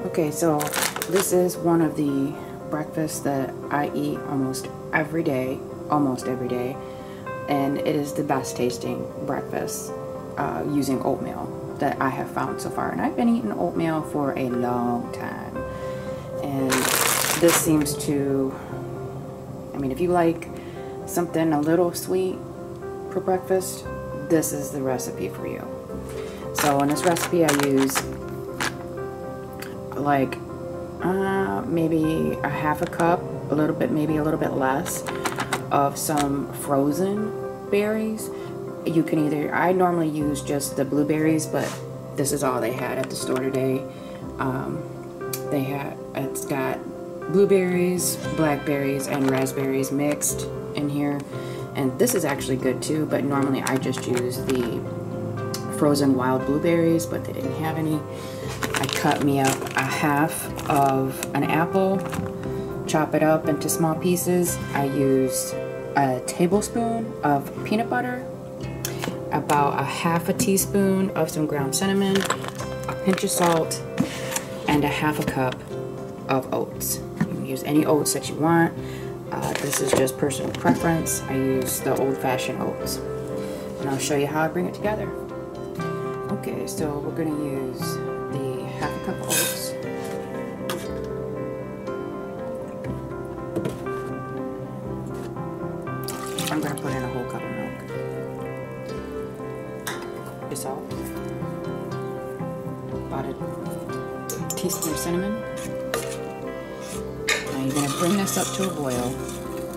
Okay, so this is one of the breakfasts that I eat almost every day, and it is the best tasting breakfast using oatmeal that I have found so far. And I've been eating oatmeal for a long time, and this seems to, I mean, if you like something a little sweet for breakfast, this is the recipe for you. So in this recipe I use like maybe a half a cup, a little bit, maybe a little bit less, of some frozen berries. You can either, I normally use just the blueberries, but this is all they had at the store today. It's got blueberries, blackberries, and raspberries mixed in here. And this is actually good too, but normally I just use the frozen wild blueberries, but they didn't have any. I cut me up a half of an apple, chop it up into small pieces. I used a tablespoon of peanut butter, about a half a teaspoon of some ground cinnamon, a pinch of salt, and a half a cup of oats. You can use any oats that you want. This is just personal preference. I use the old-fashioned oats. And I'll show you how I bring it together. Okay, so we're going to use the half a cup of oats. I'm going to put in a whole cup of milk. The salt. About a teaspoon of cinnamon. Now you're going to bring this up to a boil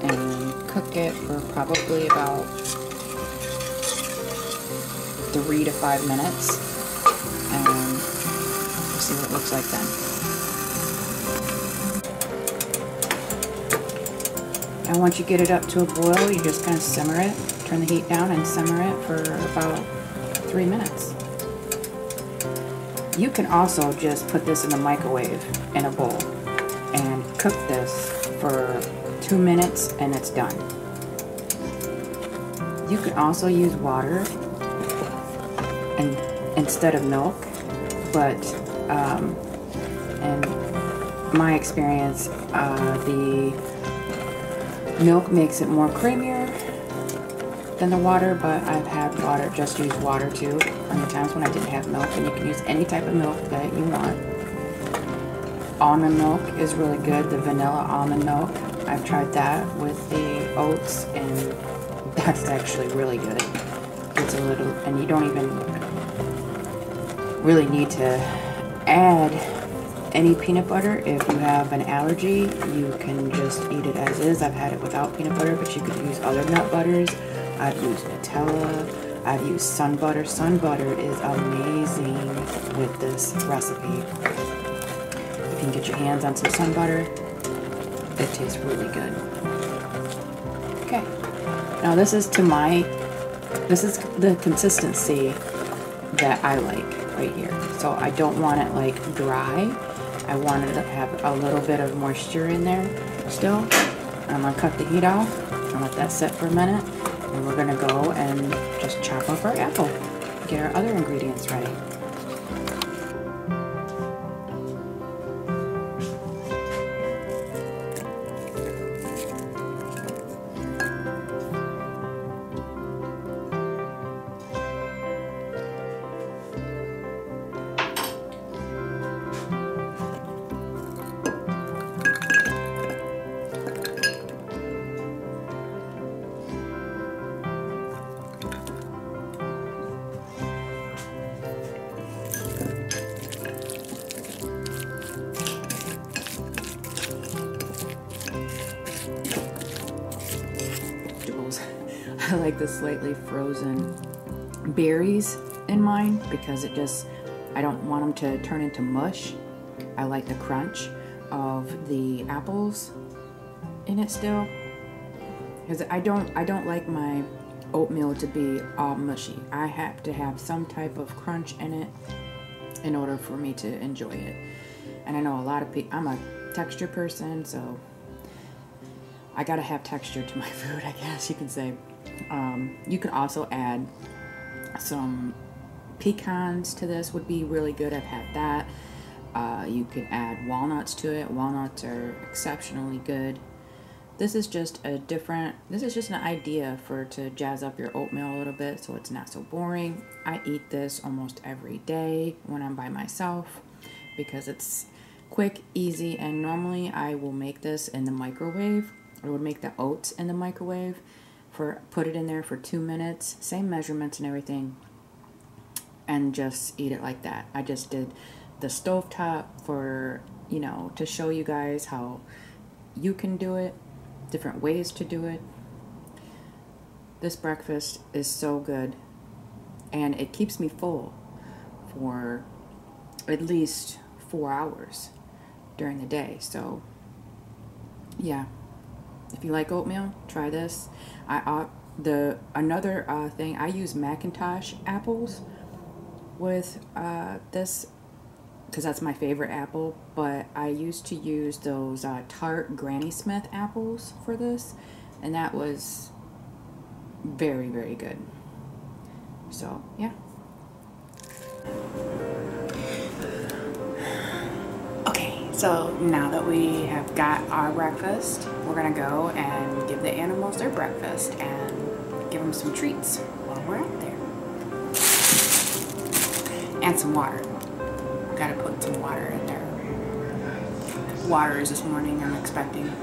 and cook it for probably about 3 to 5 minutes, and we'll see what it looks like then. And once you get it up to a boil, you just kind of simmer it, turn the heat down and simmer it for about 3 minutes. You can also just put this in the microwave in a bowl and cook this for 2 minutes and it's done. You can also use water and instead of milk, but in my experience, the milk makes it more creamier than the water, but I've had water, just use water too, on the times when I didn't have milk. And you can use any type of milk that you want. Almond milk is really good, the vanilla almond milk. I've tried that with the oats, and that's actually really good. It's a little, and you don't even really need to add any peanut butter. If you have an allergy, you can just eat it as is. I've had it without peanut butter, but you could use other nut butters. I've used Nutella. I've used sun butter. Sun butter is amazing with this recipe. You can get your hands on some sun butter. It tastes really good. Okay. Now this is the consistency that I like right here. So I don't want it like dry. I want it to have a little bit of moisture in there still. I'm gonna cut the heat off and let that sit for a minute. And we're gonna go and just chop up our apple. Get our other ingredients ready. I like the slightly frozen berries in mine because it just, I don't want them to turn into mush. I like the crunch of the apples in it still, because I don't like my oatmeal to be all mushy. I have to have some type of crunch in it in order for me to enjoy it. And I know a lot of people, I'm a texture person, so I gotta have texture to my food, I guess you can say. You can also add some pecans to this, would be really good. I've had that. You could add walnuts to it. Walnuts are exceptionally good. This is just an idea to jazz up your oatmeal a little bit so it's not so boring. I eat this almost every day when I'm by myself because it's quick, easy, and normally I will make this in the microwave. I would make the oats in the microwave, put it in there for 2 minutes, same measurements and everything, and just eat it like that. I just did the stovetop for, you know, to show you guys how you can do it, different ways to do it. This breakfast is so good, and it keeps me full for at least 4 hours during the day. So yeah, if you like oatmeal, try this. Another thing, I use Macintosh apples with this because that's my favorite apple, but I used to use those tart Granny Smith apples for this, and that was very, very good. So yeah. Okay, so now that we have got our breakfast, we're gonna go and give the animals their breakfast and give them some treats while we're out there. And some water. Gotta put some water in there. Water is this morning, I'm expecting.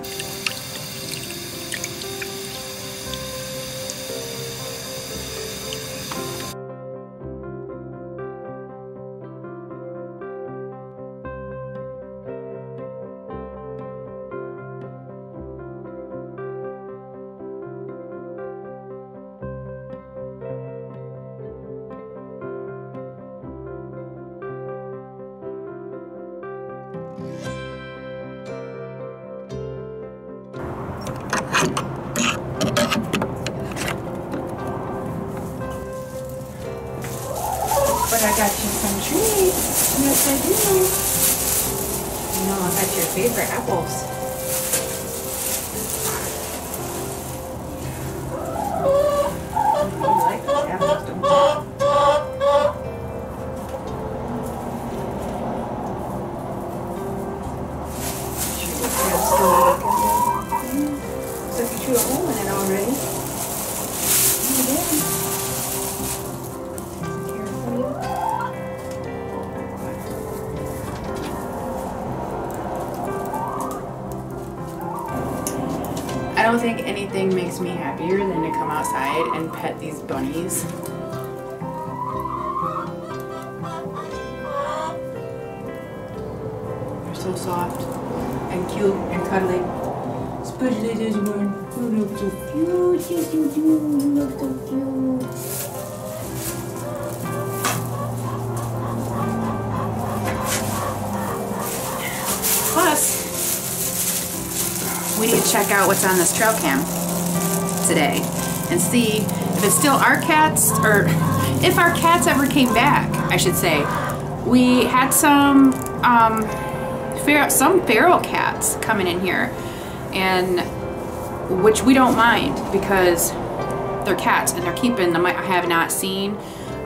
But I got you some treats. Yes, I do. You know, I got your favorite apples. You like those apples, don't you? Looks like you threw a hole in it already. You did. I don't think anything makes me happier than to come outside and pet these bunnies. They're so soft and cute and cuddly. Especially this one. You look so cute. Yes, you do. You look so cute. Plus, we need to check out what's on this trail cam today and see if it's still our cats, or if our cats ever came back, I should say. We had some feral cats coming in here, and which we don't mind because they're cats and they're keeping them. I have not seen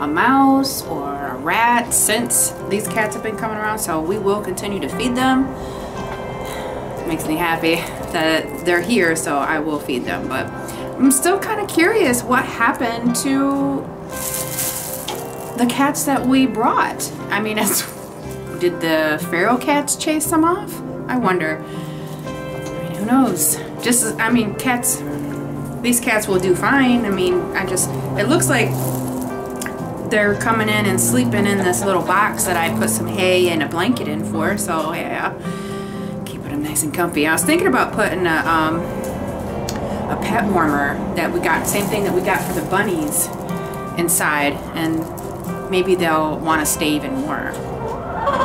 a mouse or a rat since these cats have been coming around, so we will continue to feed them. Makes me happy that they're here, so I will feed them. But I'm still kind of curious what happened to the cats that we brought. I mean, did the feral cats chase them off? I wonder. I mean, who knows? I mean, cats, these cats will do fine. I mean, it looks like they're coming in and sleeping in this little box that I put some hay and a blanket in for, so yeah. Nice and comfy. I was thinking about putting a pet warmer that we got, same thing that we got for the bunnies, inside, and maybe they'll want to stay even more.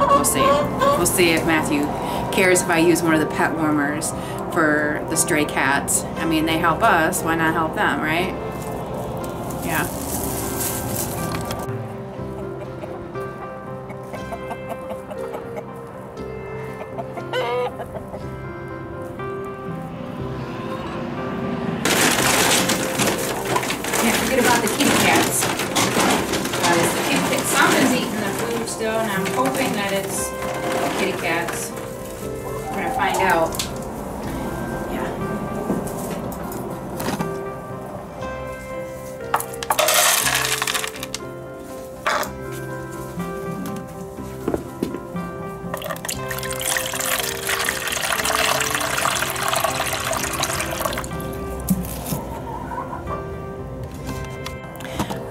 We'll see. We'll see if Matthew cares if I use one of the pet warmers for the stray cats. I mean, they help us, why not help them, right? Yeah. About the kitty cats. Something's eating the food still, and I'm hoping that it's kitty cats. We're gonna find out. Yeah.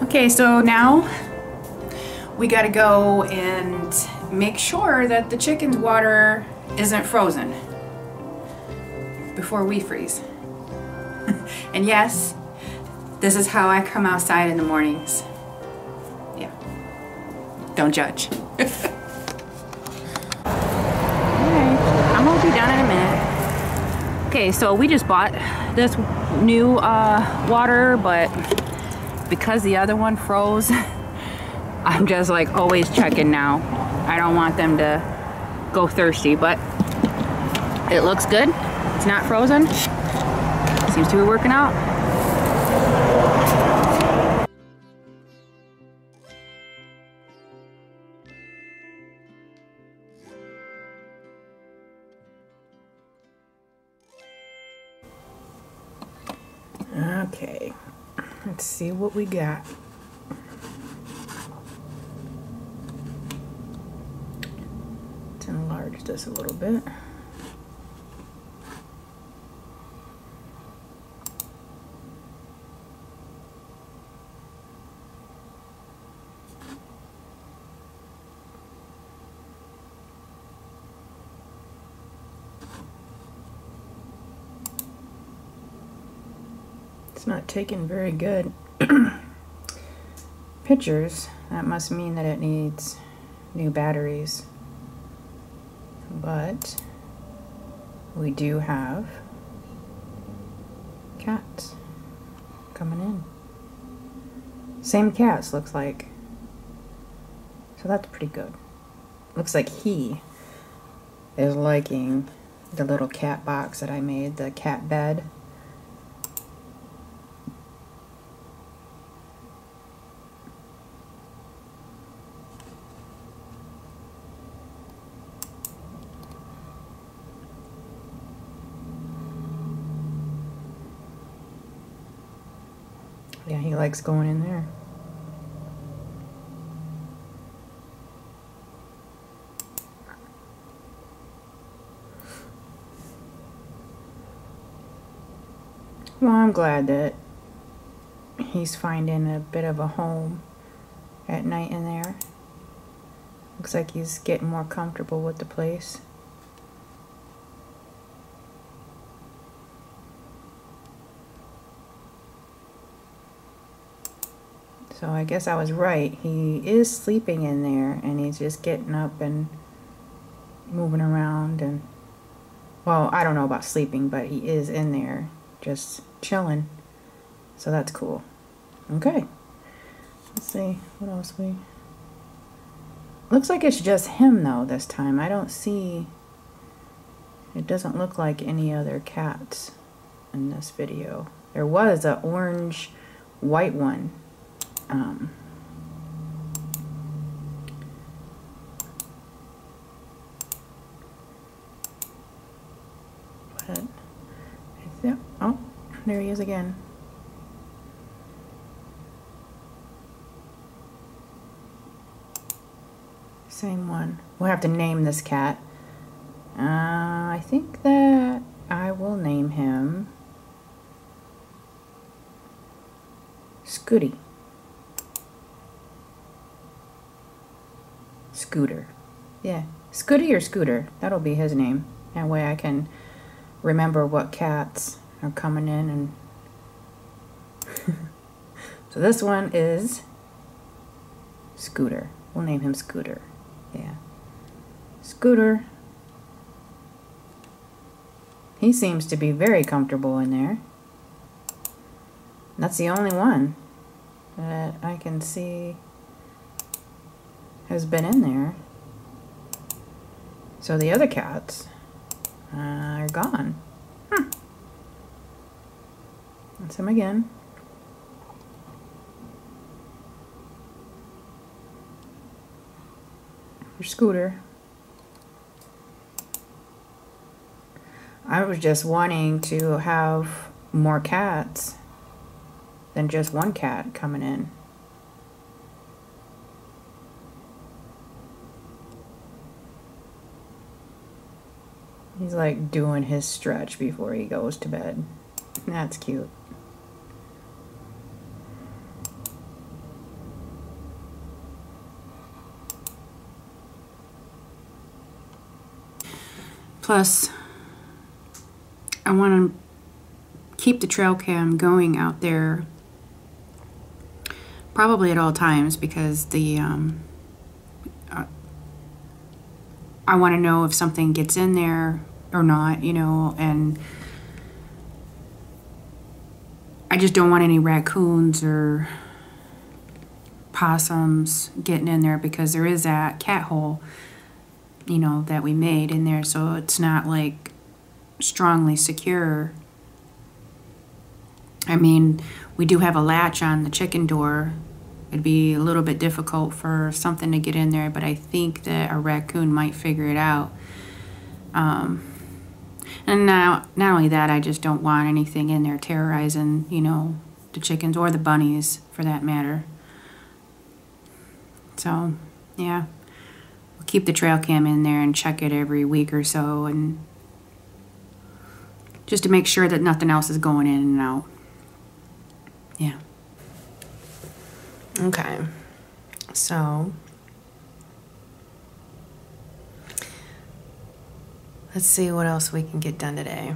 Okay, so now we gotta go and make sure that the chicken's water isn't frozen before we freeze. And yes, this is how I come outside in the mornings. Yeah, don't judge. Alright, I'm gonna be done in a minute. Okay, so we just bought this new water, but because the other one froze, I'm just like always checking now. I don't want them to go thirsty, but it looks good. It's not frozen. Seems to be working out. Okay, let's see what we got. Let's enlarge this a little bit. It's not taking very good pictures. That must mean that it needs new batteries. But we do have cats coming in. Same cats, looks like. So that's pretty good. Looks like he is liking the little cat box that I made, the cat bed. Yeah, he likes going in there. Well, I'm glad that he's finding a bit of a home at night in there. Looks like he's getting more comfortable with the place. So I guess I was right. He is sleeping in there and he's just getting up and moving around and, well, I don't know about sleeping, but he is in there just chilling. So that's cool. Okay. Let's see what else we... Looks like it's just him though this time. I don't see... It doesn't look like any other cats in this video. There was an orange white one. But yeah, oh, there he is again. Same one. We'll have to name this cat. I think that I will name him Scooty. Scooter. Yeah, Scooty or Scooter. That'll be his name. That way I can remember what cats are coming in. And so this one is Scooter. We'll name him Scooter. Yeah. Scooter. He seems to be very comfortable in there. That's the only one that I can see has been in there. So the other cats are gone. That's him again. Your Scooter. I was just wanting to have more cats than just one cat coming in. He's like doing his stretch before he goes to bed. That's cute. Plus, I want to keep the trail cam going out there probably at all times, because the I want to know if something gets in there or not, you know, and I just don't want any raccoons or possums getting in there, because there is that cat hole, you know, that we made in there, so it's not like strongly secure. I mean, we do have a latch on the chicken door. It'd be a little bit difficult for something to get in there, but I think that a raccoon might figure it out. And now, not only that, I just don't want anything in there terrorizing, you know, the chickens or the bunnies for that matter. So, yeah. We'll keep the trail cam in there and check it every week or so, and just to make sure that nothing else is going in and out. Yeah. Okay. So, let's see what else we can get done today.